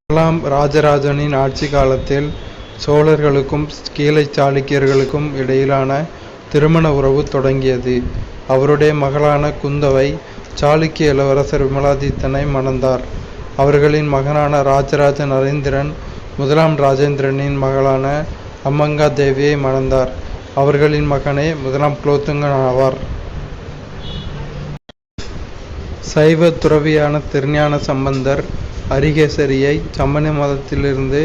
முதலாம் இராஜராஜனின் ஆட்சி காலத்தில் சோழர்களுக்கும் கீழை சாளுக்கியர்களுக்கும் இடையிலான திருமண உறவு தொடங்கியது. அவருடைய மகளான குந்தவை சாளுக்கிய இளவரசர் விமலாதித்தனை மணந்தார். அவர்களின் மகனான ராஜராஜ நரேந்திரன் முதலாம் ராஜேந்திரனின் மகளான அம்மங்கா தேவியை மணந்தார். அவர்களின் மகனே முதலாம் குலோத்துங்கன் ஆவார். சைவ துறவியான திருஞான சம்பந்தர் அரிகேசரியை சமண மதத்திலிருந்து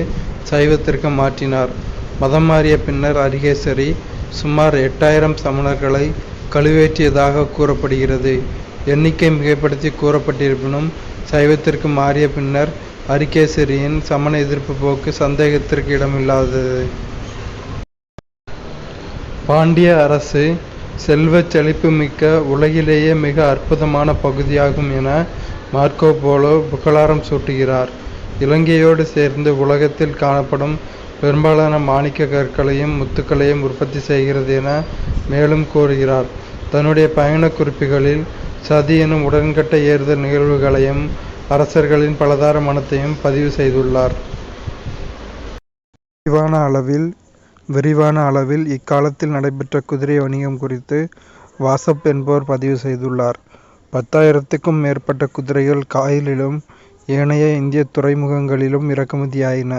சைவத்திற்கு மாற்றினார். மதம் மாறிய பின்னர் அரிகேசரி சுமார் 8000 சமணர்களை கழுவேற்றியதாக கூறப்படுகிறது. எண்ணிக்கை மிகைப்படுத்தி கூறப்பட்டிருப்பினும் சைவத்திற்கு மாறிய பின்னர் அரிகேசரியின் சமண எதிர்ப்பு போக்கு சந்தேகத்திற்கு இடமில்லாதது. பாண்டிய அரசு செல்வச் செழிப்புமிக்க உலகிலேயே மிக அற்புதமான பகுதியாகும் என மார்க்கோ போலோ புகழாரம் சூட்டுகிறார். இலங்கையோடு சேர்ந்து உலகத்தில் காணப்படும் பெரும்பாலான மாணிக்க கற்களையும் முத்துக்களையும் உற்பத்தி செய்கிறது என மேலும் கூறுகிறார். தன்னுடைய பயண குறிப்புகளில் சதி எனும் உடன்கட்டை ஏறுதல் நிகழ்வுகளையும் அரசர்களின் பலதார மனத்தையும் பதிவு செய்துள்ளார். விரிவான அளவில் இக்காலத்தில் நடைபெற்ற குதிரை வணிகம் குறித்து வாசப் என்பவர் பதிவு செய்துள்ளார். 10,000க்கும் மேற்பட்ட குதிரைகள் காயலிலும் ஏனைய இந்திய துறைமுகங்களிலும் இறக்குமதியாயின.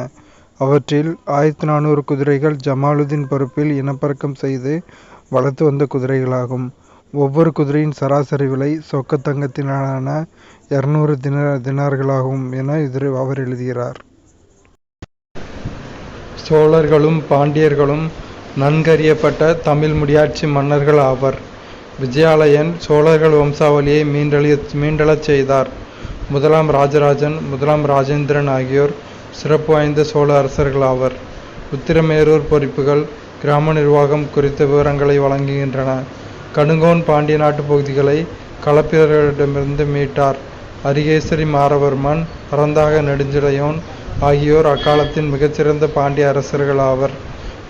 அவற்றில் 1400 குதிரைகள் ஜமாலுதீன் பொறுப்பில் இனப்பெருக்கம் செய்து வளர்த்து வந்த குதிரைகளாகும். ஒவ்வொரு குதிரையின் சராசரி விலை சொக்கத்தங்கத்தினாலான 200 தினார்களாகும் என அவர் எழுதுகிறார். சோழர்களும் பாண்டியர்களும் நன்கறியப்பட்ட தமிழ் முடியாட்சி மன்னர்கள் ஆவர். விஜயாலயன் சோழர்கள் வம்சாவளியை மீண்டெழச் செய்தார். முதலாம் ராஜராஜன் முதலாம் ராஜேந்திரன் ஆகியோர் சிறப்பு வாய்ந்த சோழ அரசர்கள் ஆவர். உத்திரமேரூர் பொறிப்புகள் கிராம நிர்வாகம் குறித்த விவரங்களை வழங்குகின்றன. கடுங்கோன் பாண்டிய நாட்டு பகுதிகளை களப்பிரர்களிடமிருந்து மீட்டார். அரிகேசரி மாறவர்மன் பரந்தாக நெடுஞ்செழியன் ஆகியோர் அக்காலத்தின் மிகச்சிறந்த பாண்டிய அரசர்கள் ஆவர்.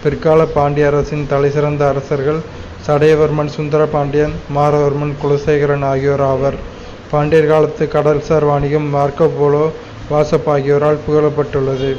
பிற்கால பாண்டிய அரசின் தலைசிறந்த அரசர்கள் சடையவர்மன் சுந்தர பாண்டியன் மாறவர்மன் குலசேகரன் ஆகியோர் ஆவர். பாண்டியர் காலத்து கடல்சார் வாணிகம் மார்க்கோ போலோ வாசப் ஆகியோரால் புகழப்பட்டுள்ளது.